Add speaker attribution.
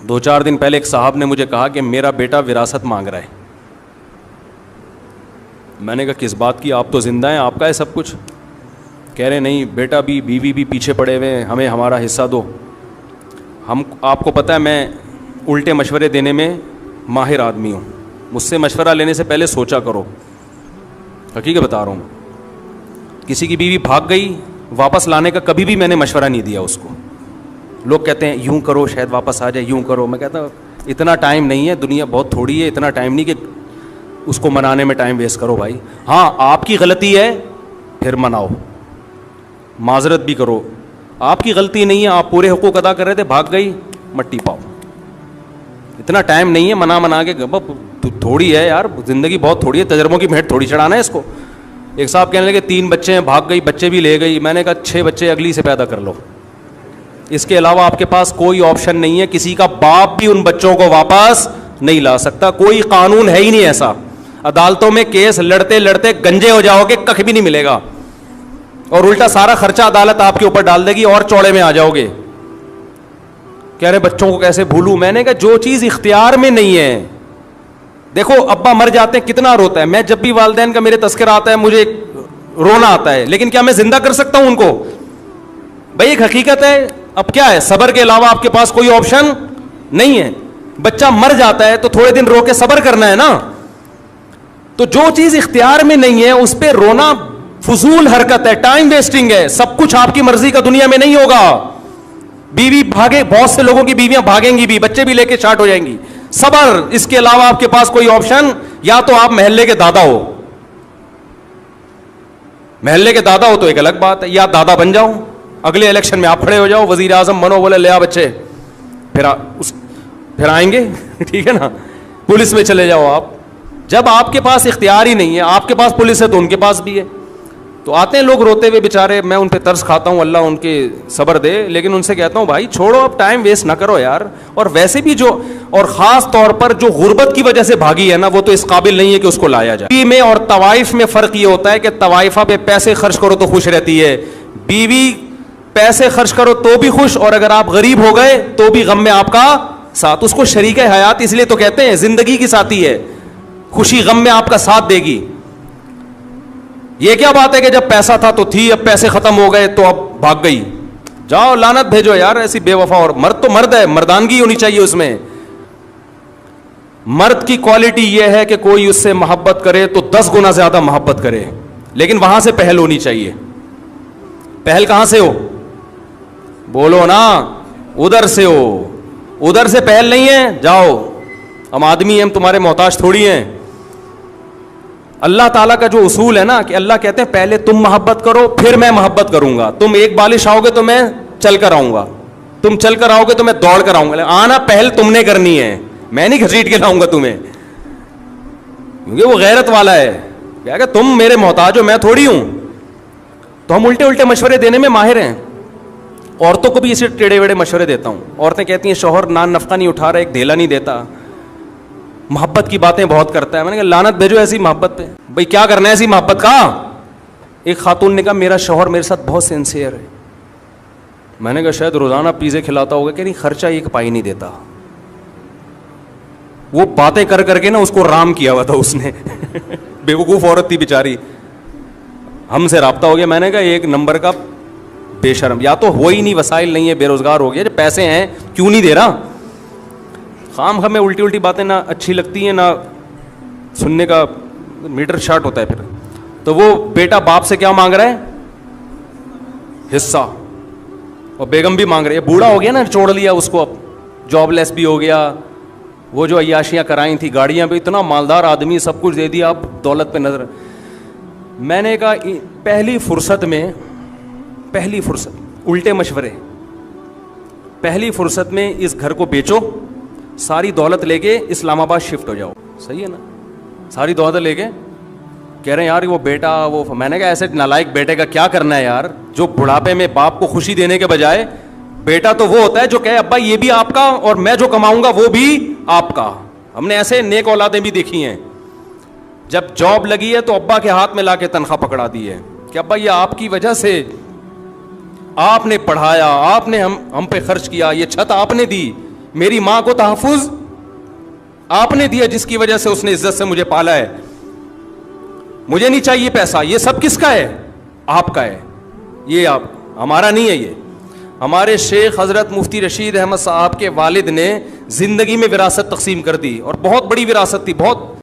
Speaker 1: 2-4 دن پہلے ایک صاحب نے مجھے کہا کہ میرا بیٹا وراثت مانگ رہا ہے. میں نے کہا کس بات کی, آپ تو زندہ ہیں, آپ کا ہے سب کچھ. کہہ رہے نہیں بیٹا بھی, بیوی بھی پیچھے پڑے ہوئے ہیں, ہمیں ہمارا حصہ دو. آپ کو پتہ ہے میں الٹے مشورے دینے میں ماہر آدمی ہوں. مجھ سے مشورہ لینے سے پہلے سوچا کرو, حقیقت بتا رہا ہوں. کسی کی بیوی بھاگ گئی, واپس لانے کا کبھی بھی میں نے مشورہ نہیں دیا اس کو. لوگ کہتے ہیں یوں کرو شاید واپس آ جائے, یوں کرو. میں کہتا ہوں اتنا ٹائم نہیں ہے, دنیا بہت تھوڑی ہے, اتنا ٹائم نہیں کہ اس کو منانے میں ٹائم ویسٹ کرو بھائی. ہاں آپ کی غلطی ہے پھر مناؤ, معذرت بھی کرو. آپ کی غلطی نہیں ہے, آپ پورے حقوق ادا کر رہے تھے, بھاگ گئی, مٹی پاؤ. اتنا ٹائم نہیں ہے منا کے, تھوڑی ہے یار, زندگی بہت تھوڑی ہے, تجربوں کی بھیٹ تھوڑی چڑھانا ہے اس کو. ایک صاحب کہنے لگے 3 بچے ہیں, بھاگ گئی, بچے بھی لے گئی. میں نے کہا 6 بچے اگلی سے پیدا کر لو, اس کے علاوہ آپ کے پاس کوئی آپشن نہیں ہے. کسی کا باپ بھی ان بچوں کو واپس نہیں لا سکتا, کوئی قانون ہے ہی نہیں ایسا. عدالتوں میں کیس لڑتے لڑتے گنجے ہو جاؤ گے, کخ بھی نہیں ملے گا, اور الٹا سارا خرچہ عدالت آپ کے اوپر ڈال دے گی, اور چوڑے میں آ جاؤ گے. کہہ رہے بچوں کو کیسے بھولوں. میں نے کہا جو چیز اختیار میں نہیں ہے, دیکھو ابا مر جاتے ہیں کتنا روتا ہے, میں جب بھی والدین کا میرے تذکرہ آتا ہے مجھے رونا آتا ہے, لیکن کیا میں زندہ کر سکتا ہوں ان کو؟ بھائی ایک حقیقت ہے. اب کیا ہے, صبر کے علاوہ آپ کے پاس کوئی آپشن نہیں ہے. بچہ مر جاتا ہے تو تھوڑے دن رو کے صبر کرنا ہے نا. تو جو چیز اختیار میں نہیں ہے اس پہ رونا فضول حرکت ہے, ٹائم ویسٹنگ ہے. سب کچھ آپ کی مرضی کا دنیا میں نہیں ہوگا. بیوی بھاگے, بہت سے لوگوں کی بیویاں بھاگیں گی بھی, بچے بھی لے کے شارٹ ہو جائیں گی. صبر, اس کے علاوہ آپ کے پاس کوئی آپشن, یا تو آپ محلے کے دادا ہو, محلے کے دادا ہو تو ایک الگ بات ہے, یا دادا بن جاؤ, اگلے الیکشن میں آپ کھڑے ہو جاؤ, وزیر اعظم بنو, بولے لے آ بچے, پھر آئیں گے ٹھیک ہے نا, پولیس میں چلے جاؤ آپ. جب آپ کے پاس اختیار ہی نہیں ہے, آپ کے پاس پولیس ہے تو ان کے پاس بھی ہے. تو آتے ہیں لوگ روتے ہوئے بیچارے, میں ان پہ ترس کھاتا ہوں, اللہ ان کے صبر دے, لیکن ان سے کہتا ہوں بھائی چھوڑو, اب ٹائم ویسٹ نہ کرو یار. اور ویسے بھی جو, اور خاص طور پر جو غربت کی وجہ سے بھاگی ہے نا, وہ تو اس قابل نہیں ہے کہ اس کو لایا جائے. بیوی میں اور طوائف میں فرق یہ ہوتا ہے کہ طوائفہ پہ پیسے خرچ کرو تو خوش رہتی ہے, بیوی پیسے خرچ کرو تو بھی خوش, اور اگر آپ غریب ہو گئے تو بھی غم میں آپ کا ساتھ. اس کو شریک حیات اس لیے تو کہتے ہیں, زندگی کی ساتھی ہے, خوشی غم میں آپ کا ساتھ دے گی. یہ کیا بات ہے کہ جب پیسہ تھا تو تھی, اب پیسے ختم ہو گئے تو اب بھاگ گئی. جاؤ لعنت بھیجو یار ایسی بے وفا. اور مرد تو مرد ہے, مردانگی ہونی چاہیے اس میں. مرد کی کوالٹی یہ ہے کہ کوئی اس سے محبت کرے تو 10 گنا زیادہ محبت کرے, لیکن وہاں سے پہل ہونی چاہیے. پہل کہاں سے ہو, بولو نا, ادھر سے ہو. ادھر سے پہل نہیں ہے, جاؤ, ہم آدمی ہیں, ہم تمہارے محتاج تھوڑی ہیں. اللہ تعالیٰ کا جو اصول ہے نا, کہ اللہ کہتے ہیں پہلے تم محبت کرو پھر میں محبت کروں گا. تم ایک بالش آؤ گے تو میں چل کر آؤں گا, تم چل کر آؤ گے تو میں دوڑ کر آؤں گا. آنا پہل تم نے کرنی ہے, میں نہیں گھسیٹ کے لاؤں گا تمہیں, کیونکہ وہ غیرت والا ہے. کیا کہ تم میرے محتاج ہو, میں تھوڑی ہوں. تو ہم الٹے الٹے مشورے دینے میں ماہر ہیں. عورتوں کو بھی اسے ٹیڑے ویڑے مشورے دیتا ہوں. عورتیں کہتی ہیں شوہر نان نفقہ نہیں اٹھا رہا, ایک دھیلا نہیں دیتا, محبت کی باتیں بہت کرتا ہے. میں نے کہا لعنت بھیجو ایسی محبت پہ. بھائی کیا کرنا ہے ایسی محبت کا؟ ایک خاتون نے کہا میرا شوہر میرے ساتھ بہت سینسیئر ہے. میں نے کہا شاید روزانہ پیزے کھلاتا ہوگا, کہ نہیں خرچہ ایک پائی نہیں دیتا. وہ باتیں کر کر کے نا اس کو رام کیا ہوا تھا اس نے بیوقوف عورت تھی بیچاری. ہم سے رابطہ ہو گیا. میں نے کہا ایک نمبر کا بے شرم, یا تو ہو ہی نہیں, وسائل نہیں ہے, بے روزگار ہو گیا, جب پیسے ہیں کیوں نہیں دے رہا. خام ہمیں الٹی الٹی باتیں نہ اچھی لگتی ہیں, نہ سننے کا میٹر شارٹ ہوتا ہے پھر. تو وہ بیٹا باپ سے کیا مانگ رہا ہے؟ حصہ. اور بیگم بھی مانگ رہی ہے. بوڑھا ہو گیا نا, چھوڑ لیا اس کو, اب جاب لیس بھی ہو گیا. وہ جو عیاشیاں کرائیں تھی, گاڑیاں بھی, اتنا مالدار آدمی, سب کچھ دے دیا, اب دولت پہ نظر. میں نے کہا پہلی فرصت الٹے مشورے, پہلی فرصت میں اس گھر کو بیچو, ساری دولت لے کے اسلام آباد شفٹ ہو جاؤ. صحیح ہے نا, ساری دولت لے کے. کہہ رہے ہیں یار وہ بیٹا وہ. میں نے کہا ایسے نالائق بیٹے کا کیا کرنا ہے یار, جو بڑھاپے میں باپ کو خوشی دینے کے بجائے, بیٹا تو وہ ہوتا ہے جو کہے ابا یہ بھی آپ کا, اور میں جو کماؤں گا وہ بھی آپ کا. ہم نے ایسے نیک اولادیں بھی دیکھی ہیں, جب جاب لگی ہے تو ابا کے ہاتھ میں لا کے تنخواہ پکڑا دی ہے, کہ ابا یہ آپ کی وجہ سے, آپ نے پڑھایا, آپ نے ہم پہ خرچ کیا, یہ چھت آپ نے دی, میری ماں کو تحفظ آپ نے دیا جس کی وجہ سے اس نے عزت سے مجھے پالا ہے. مجھے نہیں چاہیے پیسہ, یہ سب کس کا ہے؟ آپ کا ہے. یہ آپ, ہمارا نہیں ہے. یہ ہمارے شیخ حضرت مفتی رشید احمد صاحب کے والد نے زندگی میں وراثت تقسیم کر دی, اور بہت بڑی وراثت تھی, بہت